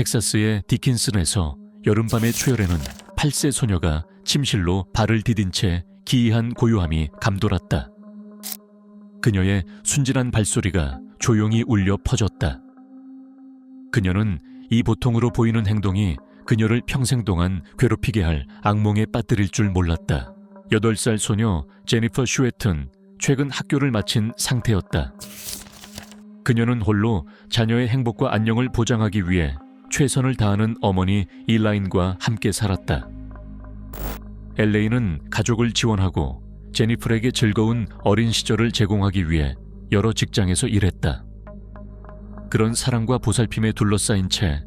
텍사스의 디킨슨에서 여름밤의 초열에는 8세 소녀가 침실로 발을 디딘 채 기이한 고요함이 감돌았다. 그녀의 순진한 발소리가 조용히 울려 퍼졌다. 그녀는 이 보통으로 보이는 행동이 그녀를 평생 동안 괴롭히게 할 악몽에 빠뜨릴 줄 몰랐다. 8살 소녀 제니퍼 슈웨튼, 최근 학교를 마친 상태였다. 그녀는 홀로 자녀의 행복과 안녕을 보장하기 위해 최선을 다하는 어머니 일라인과 함께 살았다. 엘레인은 가족을 지원하고 제니퍼에게 즐거운 어린 시절을 제공하기 위해 여러 직장에서 일했다. 그런 사랑과 보살핌에 둘러싸인 채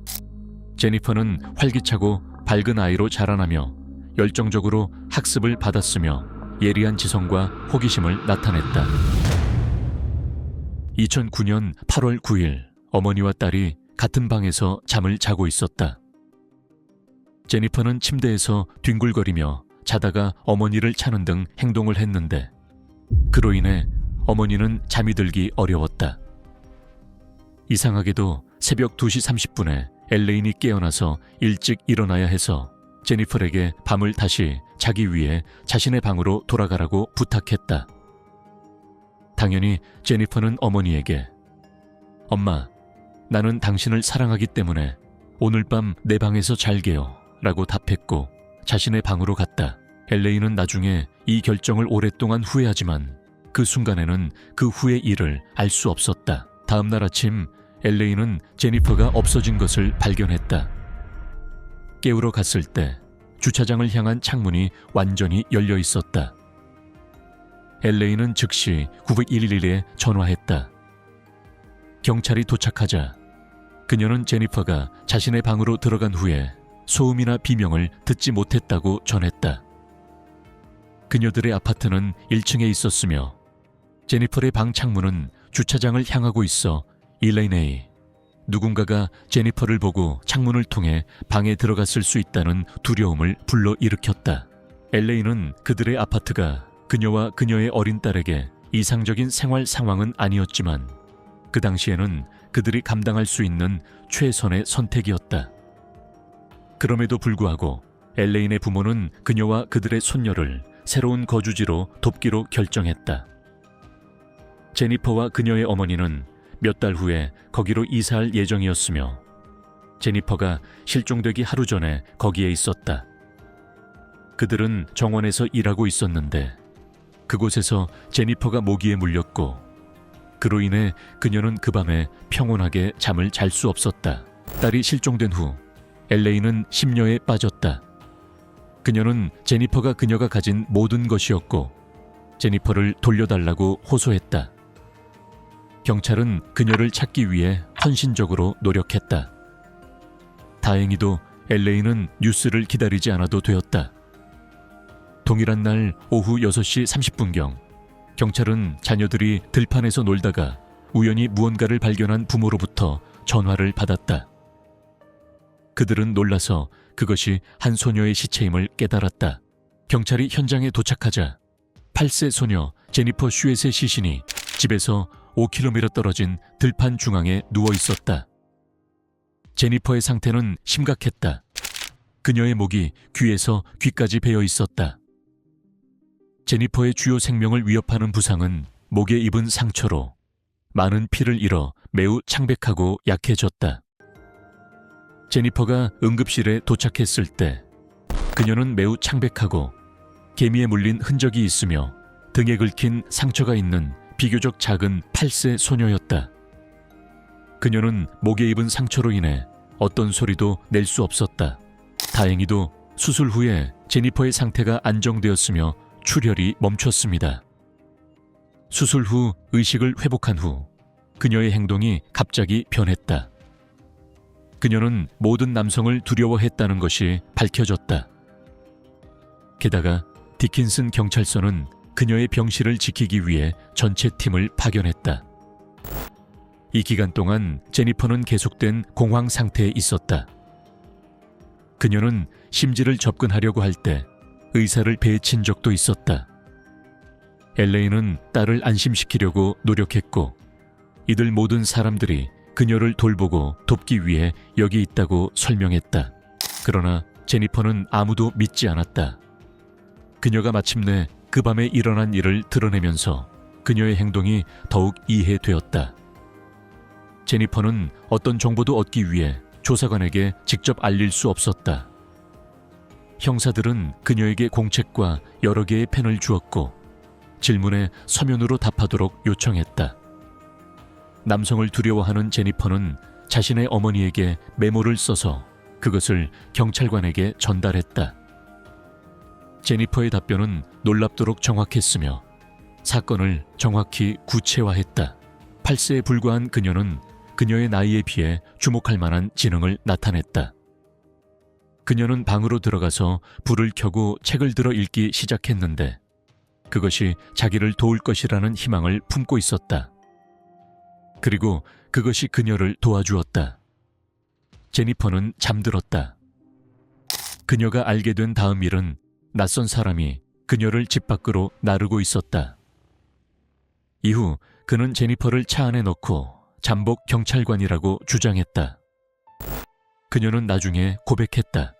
제니퍼는 활기차고 밝은 아이로 자라나며 열정적으로 학습을 받았으며 예리한 지성과 호기심을 나타냈다. 2009년 8월 9일 어머니와 딸이 같은 방에서 잠을 자고 있었다. 제니퍼는 침대에서 뒹굴거리며 자다가 어머니를 차는 등 행동을 했는데 그로 인해 어머니는 잠이 들기 어려웠다. 이상하게도 새벽 2시 30분에 엘레인이 깨어나서 일찍 일어나야 해서 제니퍼에게 밤을 다시 자기 위해 자신의 방으로 돌아가라고 부탁했다. 당연히 제니퍼는 어머니에게 "엄마, 나는 당신을 사랑하기 때문에 오늘 밤 내 방에서 잘게요 라고 답했고 자신의 방으로 갔다. 엘레인은 나중에 이 결정을 오랫동안 후회하지만 그 순간에는 그 후의 일을 알 수 없었다. 다음 날 아침 엘레인은 제니퍼가 없어진 것을 발견했다. 깨우러 갔을 때 주차장을 향한 창문이 완전히 열려 있었다. 엘레인은 즉시 911에 전화했다. 경찰이 도착하자 그녀는 제니퍼가 자신의 방으로 들어간 후에 소음이나 비명을 듣지 못했다고 전했다. 그녀들의 아파트는 1층에 있었으며 제니퍼의 방 창문은 주차장을 향하고 있어 일레인이 누군가가 제니퍼를 보고 창문을 통해 방에 들어갔을 수 있다는 두려움을 불러일으켰다. 엘레인은 그들의 아파트가 그녀와 그녀의 어린 딸에게 이상적인 생활 상황은 아니었지만 그 당시에는 그들이 감당할 수 있는 최선의 선택이었다. 그럼에도 불구하고 엘레인의 부모는 그녀와 그들의 손녀를 새로운 거주지로 돕기로 결정했다. 제니퍼와 그녀의 어머니는 몇 달 후에 거기로 이사할 예정이었으며 제니퍼가 실종되기 하루 전에 거기에 있었다. 그들은 정원에서 일하고 있었는데 그곳에서 제니퍼가 모기에 물렸고 그로 인해 그녀는 그 밤에 평온하게 잠을 잘 수 없었다. 딸이 실종된 후 엘레인은 심려에 빠졌다. 그녀는 제니퍼가 그녀가 가진 모든 것이었고 제니퍼를 돌려달라고 호소했다. 경찰은 그녀를 찾기 위해 헌신적으로 노력했다. 다행히도 엘레인은 뉴스를 기다리지 않아도 되었다. 동일한 날 오후 6시 30분경 경찰은 자녀들이 들판에서 놀다가 우연히 무언가를 발견한 부모로부터 전화를 받았다. 그들은 놀라서 그것이 한 소녀의 시체임을 깨달았다. 경찰이 현장에 도착하자 8세 소녀 제니퍼 슈엣의 시신이 집에서 5km 떨어진 들판 중앙에 누워 있었다. 제니퍼의 상태는 심각했다. 그녀의 목이 귀에서 귀까지 베어 있었다. 제니퍼의 주요 생명을 위협하는 부상은 목에 입은 상처로 많은 피를 잃어 매우 창백하고 약해졌다. 제니퍼가 응급실에 도착했을 때 그녀는 매우 창백하고 개미에 물린 흔적이 있으며 등에 긁힌 상처가 있는 비교적 작은 8세 소녀였다. 그녀는 목에 입은 상처로 인해 어떤 소리도 낼 수 없었다. 다행히도 수술 후에 제니퍼의 상태가 안정되었으며 출혈이 멈췄습니다. 수술 후 의식을 회복한 후 그녀의 행동이 갑자기 변했다. 그녀는 모든 남성을 두려워했다는 것이 밝혀졌다. 게다가 디킨슨 경찰서는 그녀의 병실을 지키기 위해 전체 팀을 파견했다. 이 기간 동안 제니퍼는 계속된 공황 상태에 있었다. 그녀는 심지를 접근하려고 할 때 의사를 배친 적도 있었다. 엘레인은 딸을 안심시키려고 노력했고 이들 모든 사람들이 그녀를 돌보고 돕기 위해 여기 있다고 설명했다. 그러나 제니퍼는 아무도 믿지 않았다. 그녀가 마침내 그 밤에 일어난 일을 드러내면서 그녀의 행동이 더욱 이해되었다. 제니퍼는 어떤 정보도 얻기 위해 조사관에게 직접 알릴 수 없었다. 형사들은 그녀에게 공책과 여러 개의 펜을 주었고 질문에 서면으로 답하도록 요청했다. 남성을 두려워하는 제니퍼는 자신의 어머니에게 메모를 써서 그것을 경찰관에게 전달했다. 제니퍼의 답변은 놀랍도록 정확했으며 사건을 정확히 구체화했다. 8세에 불과한 그녀는 그녀의 나이에 비해 주목할 만한 지능을 나타냈다. 그녀는 방으로 들어가서 불을 켜고 책을 들어 읽기 시작했는데 그것이 자기를 도울 것이라는 희망을 품고 있었다. 그리고 그것이 그녀를 도와주었다. 제니퍼는 잠들었다. 그녀가 알게 된 다음 일은 낯선 사람이 그녀를 집 밖으로 나르고 있었다. 이후 그는 제니퍼를 차 안에 넣고 잠복 경찰관이라고 주장했다. 그녀는 나중에 고백했다.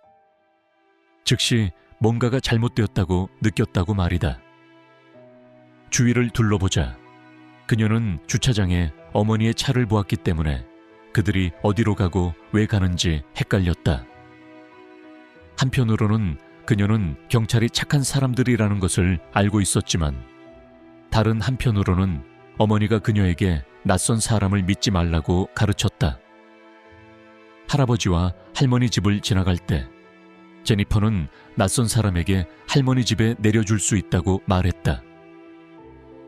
즉시 뭔가가 잘못되었다고 느꼈다고 말이다. 주위를 둘러보자 그녀는 주차장에 어머니의 차를 보았기 때문에 그들이 어디로 가고 왜 가는지 헷갈렸다. 한편으로는 그녀는 경찰이 착한 사람들이라는 것을 알고 있었지만 다른 한편으로는 어머니가 그녀에게 낯선 사람을 믿지 말라고 가르쳤다. 할아버지와 할머니 집을 지나갈 때 제니퍼는 낯선 사람에게 할머니 집에 내려줄 수 있다고 말했다.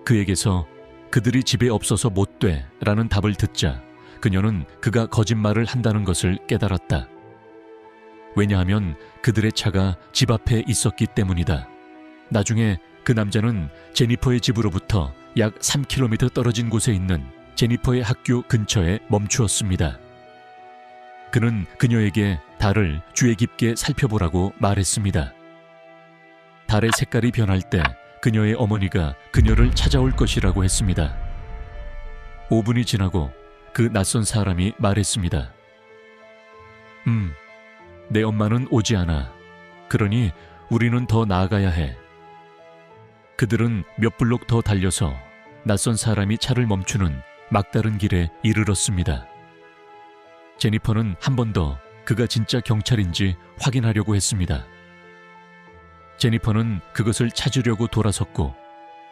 그에게서 그들이 집에 없어서 못 돼 라는 답을 듣자 그녀는 그가 거짓말을 한다는 것을 깨달았다. 왜냐하면 그들의 차가 집 앞에 있었기 때문이다. 나중에 그 남자는 제니퍼의 집으로부터 약 3km 떨어진 곳에 있는 제니퍼의 학교 근처에 멈추었습니다. 그는 그녀에게 달을 주의 깊게 살펴보라고 말했습니다. 달의 색깔이 변할 때 그녀의 어머니가 그녀를 찾아올 것이라고 했습니다. 5분이 지나고 그 낯선 사람이 말했습니다. 내 엄마는 오지 않아. 그러니 우리는 더 나아가야 해. 그들은 몇 블록 더 달려서 낯선 사람이 차를 멈추는 막다른 길에 이르렀습니다. 제니퍼는 한 번 더 그가 진짜 경찰인지 확인하려고 했습니다. 제니퍼는 그것을 찾으려고 돌아섰고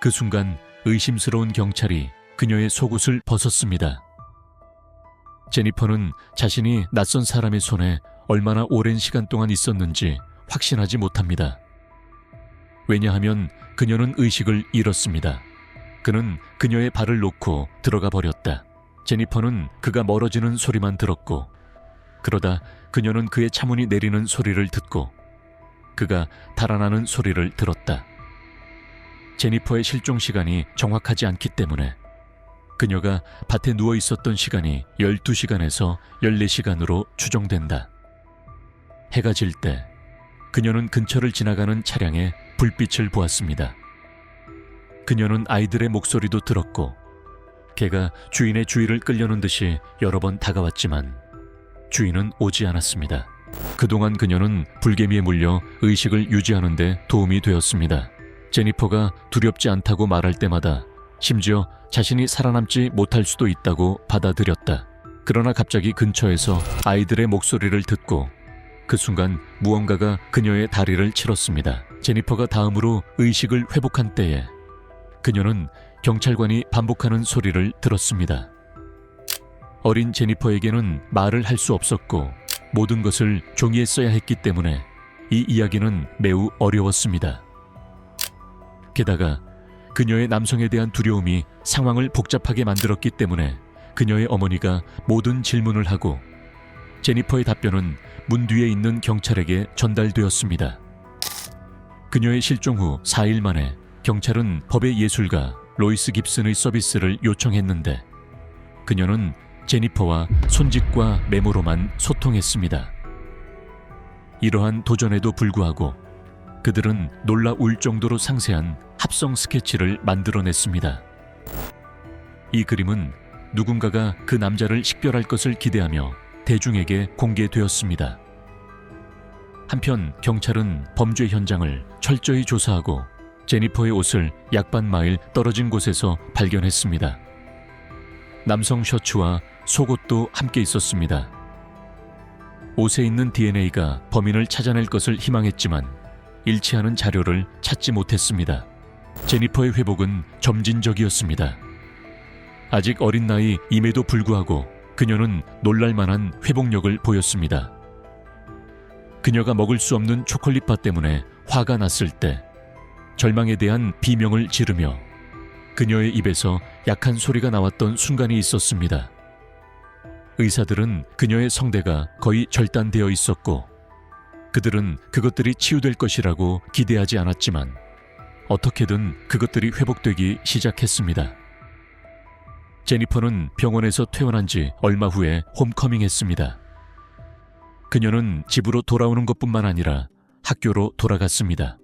그 순간 의심스러운 경찰이 그녀의 속옷을 벗었습니다. 제니퍼는 자신이 낯선 사람의 손에 얼마나 오랜 시간 동안 있었는지 확신하지 못합니다. 왜냐하면 그녀는 의식을 잃었습니다. 그는 그녀의 발을 놓고 들어가 버렸다. 제니퍼는 그가 멀어지는 소리만 들었고 그러다 그녀는 그의 차문이 내리는 소리를 듣고 그가 달아나는 소리를 들었다. 제니퍼의 실종 시간이 정확하지 않기 때문에 그녀가 밭에 누워 있었던 시간이 12시간에서 14시간으로 추정된다. 해가 질 때 그녀는 근처를 지나가는 차량에 불빛을 보았습니다. 그녀는 아이들의 목소리도 들었고 개가 주인의 주의를 끌려는 듯이 여러 번 다가왔지만 주인은 오지 않았습니다. 그동안 그녀는 불개미에 물려 의식을 유지하는 데 도움이 되었습니다. 제니퍼가 두렵지 않다고 말할 때마다 심지어 자신이 살아남지 못할 수도 있다고 받아들였다. 그러나 갑자기 근처에서 아이들의 목소리를 듣고 그 순간 무언가가 그녀의 다리를 치렀습니다. 제니퍼가 다음으로 의식을 회복한 때에 그녀는 경찰관이 반복하는 소리를 들었습니다. 어린 제니퍼에게는 말을 할 수 없었고 모든 것을 종이에 써야 했기 때문에 이 이야기는 매우 어려웠습니다. 게다가 그녀의 남성에 대한 두려움이 상황을 복잡하게 만들었기 때문에 그녀의 어머니가 모든 질문을 하고 제니퍼의 답변은 문 뒤에 있는 경찰에게 전달되었습니다. 그녀의 실종 후 4일 만에 경찰은 법의 예술가 로이스 깁슨의 서비스를 요청했는데 그녀는 제니퍼와 손짓과 메모로만 소통했습니다. 이러한 도전에도 불구하고 그들은 놀라울 정도로 상세한 합성 스케치를 만들어냈습니다. 이 그림은 누군가가 그 남자를 식별할 것을 기대하며 대중에게 공개되었습니다. 한편 경찰은 범죄 현장을 철저히 조사하고 제니퍼의 옷을 약 반 마일 떨어진 곳에서 발견했습니다. 남성 셔츠와 속옷도 함께 있었습니다. 옷에 있는 DNA가 범인을 찾아낼 것을 희망했지만 일치하는 자료를 찾지 못했습니다. 제니퍼의 회복은 점진적이었습니다. 아직 어린 나이임에도 불구하고 그녀는 놀랄만한 회복력을 보였습니다. 그녀가 먹을 수 없는 초콜릿바 때문에 화가 났을 때 절망에 대한 비명을 지르며 그녀의 입에서 약한 소리가 나왔던 순간이 있었습니다. 의사들은 그녀의 성대가 거의 절단되어 있었고 그들은 그것들이 치유될 것이라고 기대하지 않았지만 어떻게든 그것들이 회복되기 시작했습니다. 제니퍼는 병원에서 퇴원한 지 얼마 후에 홈커밍했습니다. 그녀는 집으로 돌아오는 것뿐만 아니라 학교로 돌아갔습니다.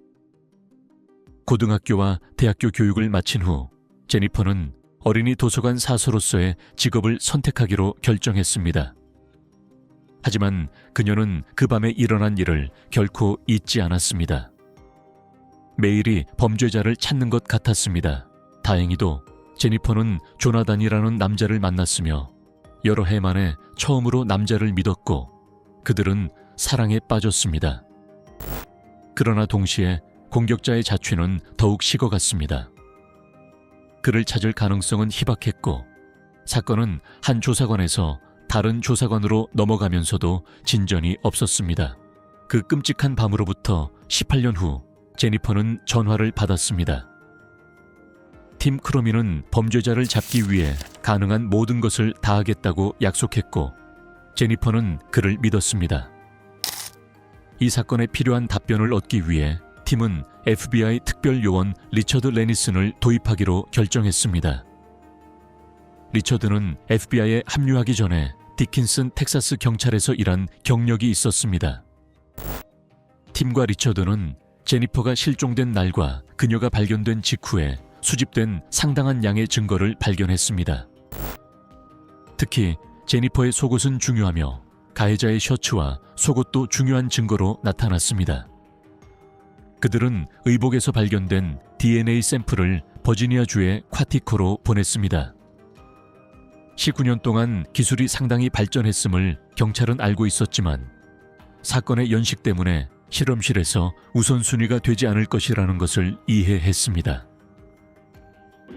고등학교와 대학교 교육을 마친 후 제니퍼는 어린이 도서관 사서로서의 직업을 선택하기로 결정했습니다. 하지만 그녀는 그 밤에 일어난 일을 결코 잊지 않았습니다. 매일이 범죄자를 찾는 것 같았습니다. 다행히도 제니퍼는 조나단이라는 남자를 만났으며 여러 해 만에 처음으로 남자를 믿었고 그들은 사랑에 빠졌습니다. 그러나 동시에 공격자의 자취는 더욱 식어갔습니다. 그를 찾을 가능성은 희박했고 사건은 한 조사관에서 다른 조사관으로 넘어가면서도 진전이 없었습니다. 그 끔찍한 밤으로부터 18년 후 제니퍼는 전화를 받았습니다. 팀 크로미는 범죄자를 잡기 위해 가능한 모든 것을 다하겠다고 약속했고 제니퍼는 그를 믿었습니다. 이 사건에 필요한 답변을 얻기 위해 팀은 FBI 특별요원 리처드 레니슨을 도입하기로 결정했습니다. 리처드는 FBI에 합류하기 전에 디킨슨 텍사스 경찰에서 일한 경력이 있었습니다. 팀과 리처드는 제니퍼가 실종된 날과 그녀가 발견된 직후에 수집된 상당한 양의 증거를 발견했습니다. 특히 제니퍼의 속옷은 중요하며 가해자의 셔츠와 속옷도 중요한 증거로 나타났습니다. 그들은 의복에서 발견된 DNA 샘플을 버지니아주의 콰티코로 보냈습니다. 19년 동안 기술이 상당히 발전했음을 경찰은 알고 있었지만 사건의 연식 때문에 실험실에서 우선순위가 되지 않을 것이라는 것을 이해했습니다.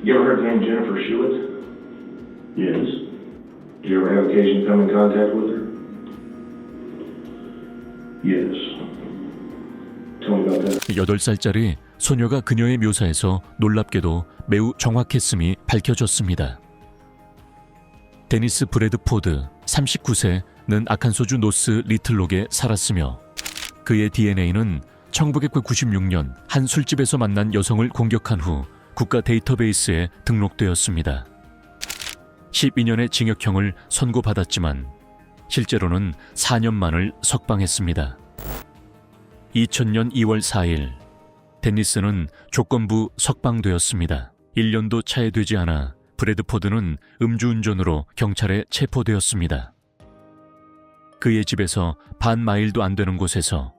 You ever heard the name Jennifer Schuett? Yes. Did you ever have occasion to come in contact with her? Yes. Tell me about that. 8살짜리 소녀가 그녀의 묘사에서 놀랍게도 매우 정확했음이 밝혀졌습니다. 데니스 브래드포드 39세는 아칸소주 노스 리틀록에 살았으며 그의 DNA는 1996년 한 술집에서 만난 여성을 공격한 후 국가 데이터베이스에 등록되었습니다. 12년의 징역형을 선고받았지만 실제로는 4년만을 석방했습니다. 2000년 2월 4일 데니스는 조건부 석방되었습니다. 1년도 차에 되지 않아 브래드포드는 음주운전으로 경찰에 체포되었습니다. 그의 집에서 반 마일도 안 되는 곳에서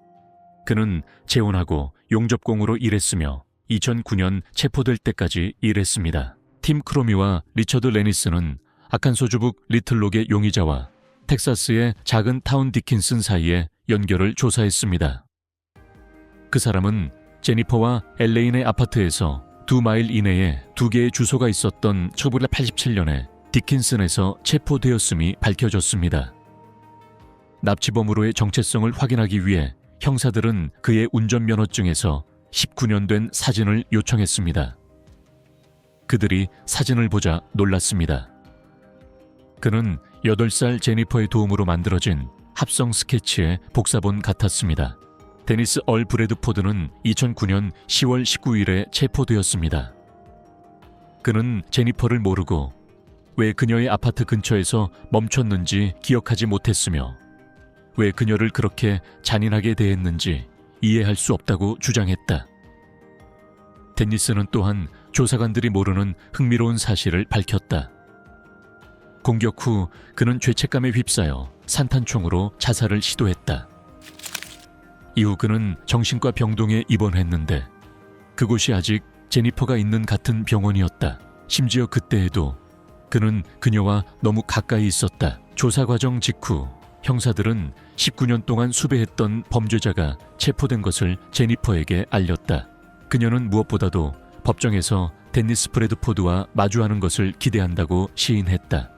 그는 재혼하고 용접공으로 일했으며 2009년 체포될 때까지 일했습니다. 팀 크로미와 리처드 레니스는 아칸소주북 리틀록의 용의자와 텍사스의 작은 타운 디킨슨 사이의 연결을 조사했습니다. 그 사람은 제니퍼와 엘레인의 아파트에서 2마일 이내에 2개의 주소가 있었던 1987년에 디킨슨에서 체포되었음이 밝혀졌습니다. 납치범으로의 정체성을 확인하기 위해 형사들은 그의 운전면허증에서 19년 된 사진을 요청했습니다. 그들이 사진을 보자 놀랐습니다. 그는 8살 제니퍼의 도움으로 만들어진 합성 스케치의 복사본 같았습니다. 데니스 얼 브래드포드는 2009년 10월 19일에 체포되었습니다. 그는 제니퍼를 모르고 왜 그녀의 아파트 근처에서 멈췄는지 기억하지 못했으며 왜 그녀를 그렇게 잔인하게 대했는지 이해할 수 없다고 주장했다. 데니스는 또한 조사관들이 모르는 흥미로운 사실을 밝혔다. 공격 후 그는 죄책감에 휩싸여 산탄총으로 자살을 시도했다. 이후 그는 정신과 병동에 입원했는데 그곳이 아직 제니퍼가 있는 같은 병원이었다. 심지어 그때에도 그는 그녀와 너무 가까이 있었다. 조사 과정 직후 형사들은 19년 동안 수배했던 범죄자가 체포된 것을 제니퍼에게 알렸다. 그녀는 무엇보다도 법정에서 데니스 브래드포드와 마주하는 것을 기대한다고 시인했다.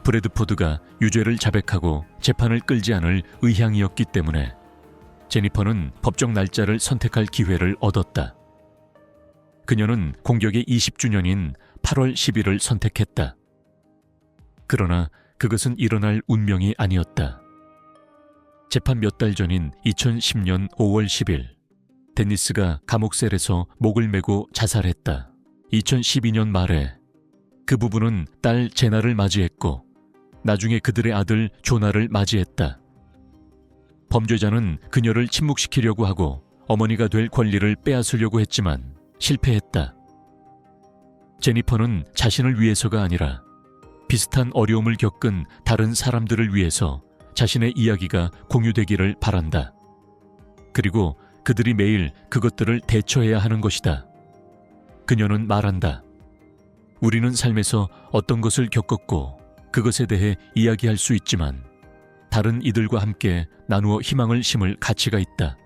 브래드포드가 유죄를 자백하고 재판을 끌지 않을 의향이었기 때문에 제니퍼는 법정 날짜를 선택할 기회를 얻었다. 그녀는 공격의 20주년인 8월 10일을 선택했다. 그러나 그것은 일어날 운명이 아니었다. 재판 몇 달 전인 2010년 5월 10일, 데니스가 감옥셀에서 목을 메고 자살했다. 2012년 말에 그 부부는 딸 제나를 맞이했고 나중에 그들의 아들 조나를 맞이했다. 범죄자는 그녀를 침묵시키려고 하고 어머니가 될 권리를 빼앗으려고 했지만 실패했다. 제니퍼는 자신을 위해서가 아니라 비슷한 어려움을 겪은 다른 사람들을 위해서 자신의 이야기가 공유되기를 바란다. 그리고 그들이 매일 그것들을 대처해야 하는 것이다. 그녀는 말한다. 우리는 삶에서 어떤 것을 겪었고 그것에 대해 이야기할 수 있지만 다른 이들과 함께 나누어 희망을 심을 가치가 있다.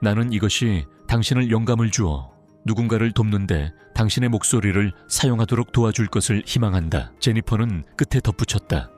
나는 이것이 당신을 영감을 주어 누군가를 돕는데 당신의 목소리를 사용하도록 도와줄 것을 희망한다. 제니퍼는 끝에 덧붙였다.